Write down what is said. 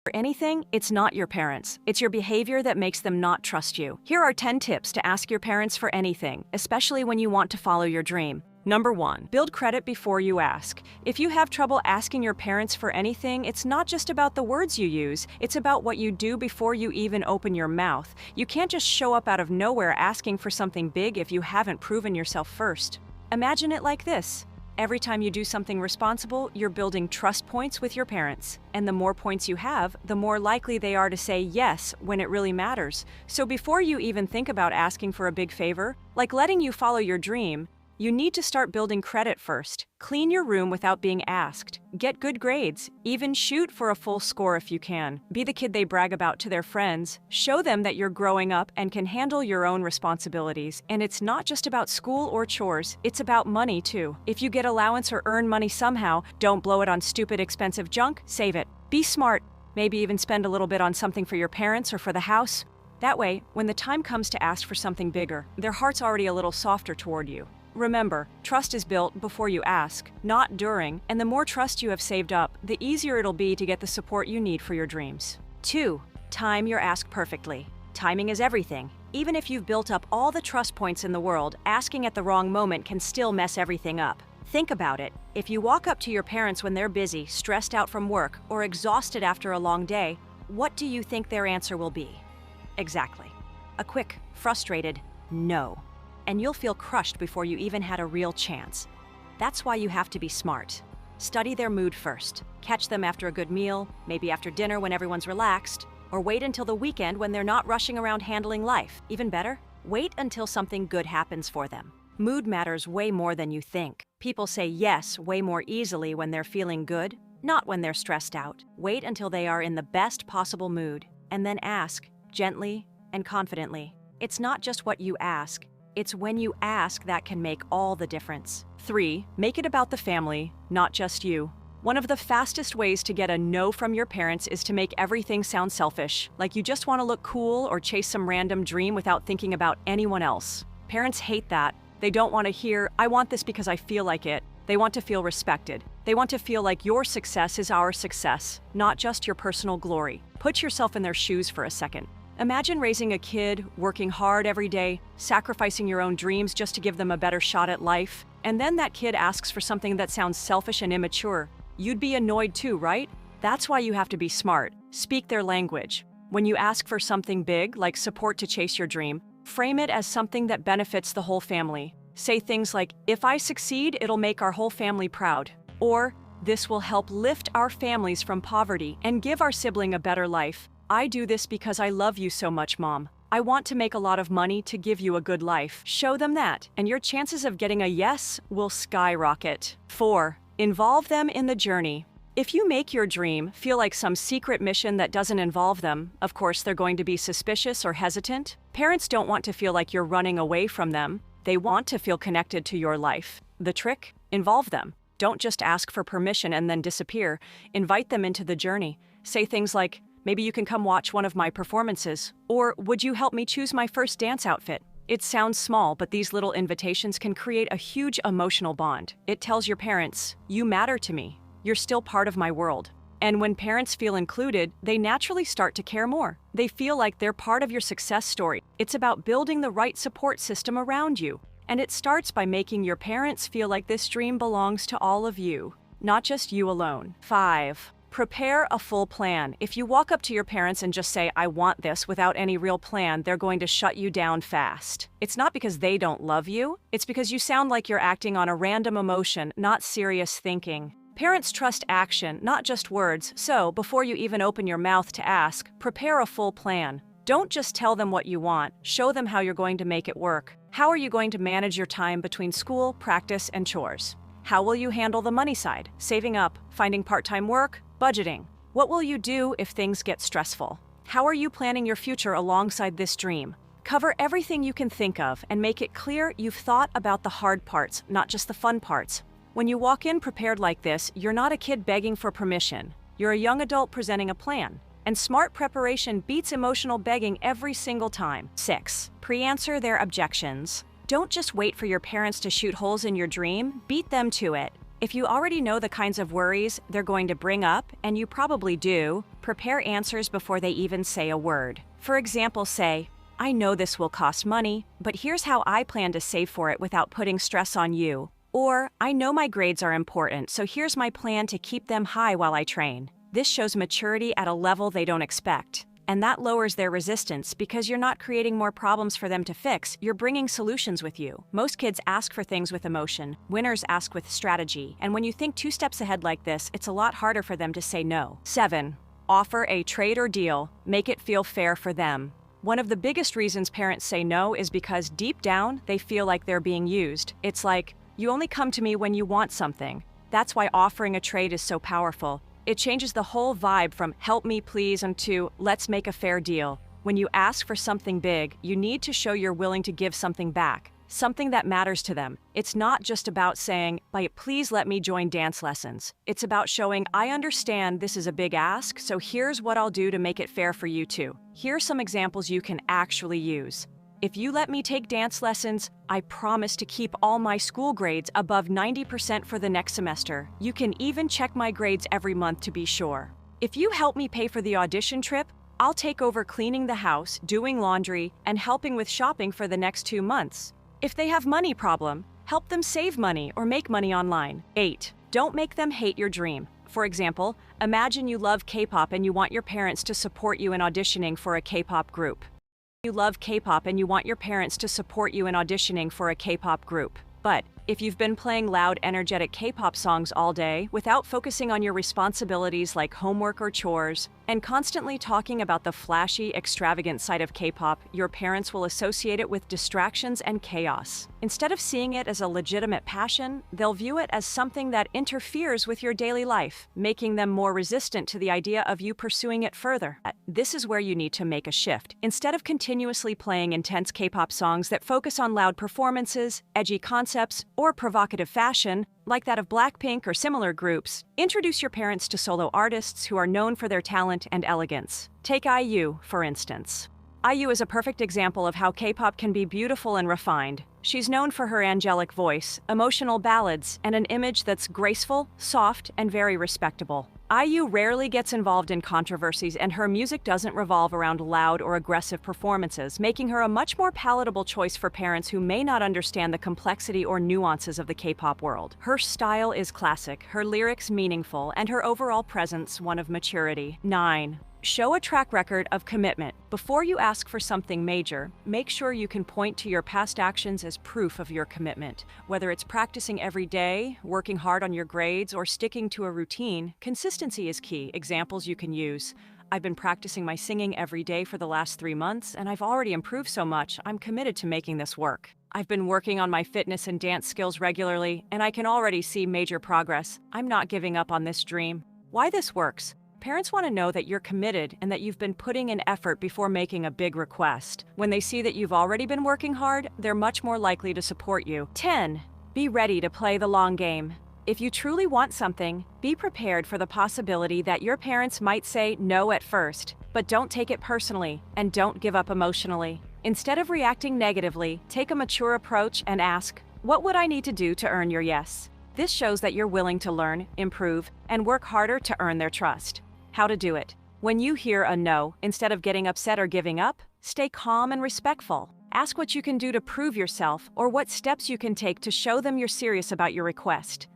For anything, it's not your parents. It's your behavior that makes them not trust you. Here are 10 tips to ask your parents for anything, especially when you want to follow your dream. Number 1, build credit before you ask. If you have trouble asking your parents for anything, it's not just about the words you use, it's about what you do before you even open your mouth. You can't just show up out of nowhere asking for something big if you haven't proven yourself first. Imagine it like this. Every time you do something responsible, you're building trust points with your parents. And the more points you have, the more likely they are to say yes when it really matters. So before you even think about asking for a big favor, like letting you follow your dream, you need to start building credit first. Clean your room without being asked. Get good grades. Even shoot for a full score if you can. Be the kid they brag about to their friends. Show them that you're growing up and can handle your own responsibilities. And it's not just about school or chores, it's about money too. If you get allowance or earn money somehow, don't blow it on stupid expensive junk, save it. Be smart. Maybe even spend a little bit on something for your parents or for the house. That way, when the time comes to ask for something bigger, their heart's already a little softer toward you. Remember, trust is built before you ask, not during, and the more trust you have saved up, the easier it'll be to get the support you need for your dreams. 2. Time your ask perfectly. Timing is everything. Even if you've built up all the trust points in the world, asking at the wrong moment can still mess everything up. Think about it. If you walk up to your parents when they're busy, stressed out from work, or exhausted after a long day, what do you think their answer will be? Exactly. A quick, frustrated no. And you'll feel crushed before you even had a real chance. That's why you have to be smart. Study their mood first. Catch them after a good meal, maybe after dinner when everyone's relaxed, or wait until the weekend when they're not rushing around handling life. Even better, wait until something good happens for them. Mood matters way more than you think. People say yes way more easily when they're feeling good, not when they're stressed out. Wait until they are in the best possible mood, and then ask, gently and confidently. It's not just what you ask, it's when you ask that can make all the difference. 3. Make it about the family, not just you. One of the fastest ways to get a no from your parents is to make everything sound selfish, like you just want to look cool or chase some random dream without thinking about anyone else. Parents hate that. They don't want to hear, "I want this because I feel like it." They want to feel respected. They want to feel like your success is our success, not just your personal glory. Put yourself in their shoes for a second. Imagine raising a kid, working hard every day, sacrificing your own dreams just to give them a better shot at life, and then that kid asks for something that sounds selfish and immature. You'd be annoyed too, right? That's why you have to be smart. Speak their language. When you ask for something big, like support to chase your dream, frame it as something that benefits the whole family. Say things like, "If I succeed, it'll make our whole family proud." Or, "This will help lift our families from poverty and give our sibling a better life. I do this because I love you so much, Mom. I want to make a lot of money to give you a good life." Show them that, and your chances of getting a yes will skyrocket. 4. Involve them in the journey. If you make your dream feel like some secret mission that doesn't involve them, of course they're going to be suspicious or hesitant. Parents don't want to feel like you're running away from them. They want to feel connected to your life. The trick? Involve them. Don't just ask for permission and then disappear. Invite them into the journey. Say things like, "Maybe you can come watch one of my performances," or "Would you help me choose my first dance outfit?" It sounds small, but these little invitations can create a huge emotional bond. It tells your parents, "You matter to me. You're still part of my world." And when parents feel included, they naturally start to care more. They feel like they're part of your success story. It's about building the right support system around you. And it starts by making your parents feel like this dream belongs to all of you, not just you alone. 5. Prepare a full plan. If you walk up to your parents and just say, "I want this," without any real plan, they're going to shut you down fast. It's not because they don't love you, it's because you sound like you're acting on a random emotion, not serious thinking. Parents trust action, not just words, so before you even open your mouth to ask, prepare a full plan. Don't just tell them what you want, show them how you're going to make it work. How are you going to manage your time between school, practice, and chores? How will you handle the money side, saving up, finding part-time work, budgeting? What will you do if things get stressful? How are you planning your future alongside this dream? Cover everything you can think of and make it clear you've thought about the hard parts, not just the fun parts. When you walk in prepared like this, you're not a kid begging for permission. You're a young adult presenting a plan. And smart preparation beats emotional begging every single time. 6. Pre-answer their objections. Don't just wait for your parents to shoot holes in your dream, beat them to it. If you already know the kinds of worries they're going to bring up, and you probably do, prepare answers before they even say a word. For example, say, "I know this will cost money, but here's how I plan to save for it without putting stress on you." Or, "I know my grades are important, so here's my plan to keep them high while I train." This shows maturity at a level they don't expect. And that lowers their resistance because you're not creating more problems for them to fix, you're bringing solutions with you. Most kids ask for things with emotion, winners ask with strategy, and when you think 2 steps ahead like this, it's a lot harder for them to say no. 7. Offer a trade or deal, make it feel fair for them. One of the biggest reasons parents say no is because deep down, they feel like they're being used. It's like, "You only come to me when you want something." That's why offering a trade is so powerful. It changes the whole vibe from "help me please" and to "let's make a fair deal." When you ask for something big, you need to show you're willing to give something back, something that matters to them. It's not just about saying, "Please let me join dance lessons." It's about showing, "I understand this is a big ask, so here's what I'll do to make it fair for you too." Here are some examples you can actually use. "If you let me take dance lessons, I promise to keep all my school grades above 90% for the next semester. You can even check my grades every month to be sure. If you help me pay for the audition trip, I'll take over cleaning the house, doing laundry, and helping with shopping for the next 2 months." If they have money problem, help them save money or make money online. 8. Don't make them hate your dream. For example, imagine you love K-pop and you want your parents to support you in auditioning for a K-pop group. You love K-pop and you want your parents to support you in auditioning for a K-pop group. But if you've been playing loud, energetic K-pop songs all day without focusing on your responsibilities like homework or chores, and constantly talking about the flashy, extravagant side of K-pop, your parents will associate it with distractions and chaos. Instead of seeing it as a legitimate passion, they'll view it as something that interferes with your daily life, making them more resistant to the idea of you pursuing it further. This is where you need to make a shift. Instead of continuously playing intense K-pop songs that focus on loud performances, edgy concepts, or provocative fashion, like that of Blackpink or similar groups, introduce your parents to solo artists who are known for their talent and elegance. Take IU, for instance. IU is a perfect example of how K-pop can be beautiful and refined. She's known for her angelic voice, emotional ballads, and an image that's graceful, soft, and very respectable. IU rarely gets involved in controversies, and her music doesn't revolve around loud or aggressive performances, making her a much more palatable choice for parents who may not understand the complexity or nuances of the K-pop world. Her style is classic, her lyrics meaningful, and her overall presence one of maturity. 9. Show a track record of commitment. Before you ask for something major, make sure you can point to your past actions as proof of your commitment. Whether it's practicing every day, working hard on your grades, or sticking to a routine, consistency is key. Examples you can use: "I've been practicing my singing every day for the last 3 months, and I've already improved so much, I'm committed to making this work. I've been working on my fitness and dance skills regularly, and I can already see major progress. I'm not giving up on this dream." Why this works? Parents want to know that you're committed and that you've been putting in effort before making a big request. When they see that you've already been working hard, they're much more likely to support you. 10. Be ready to play the long game. If you truly want something, be prepared for the possibility that your parents might say no at first, but don't take it personally and don't give up emotionally. Instead of reacting negatively, take a mature approach and ask, "What would I need to do to earn your yes?" This shows that you're willing to learn, improve, and work harder to earn their trust. How to do it. When you hear a no, instead of getting upset or giving up, stay calm and respectful. Ask what you can do to prove yourself or what steps you can take to show them you're serious about your request.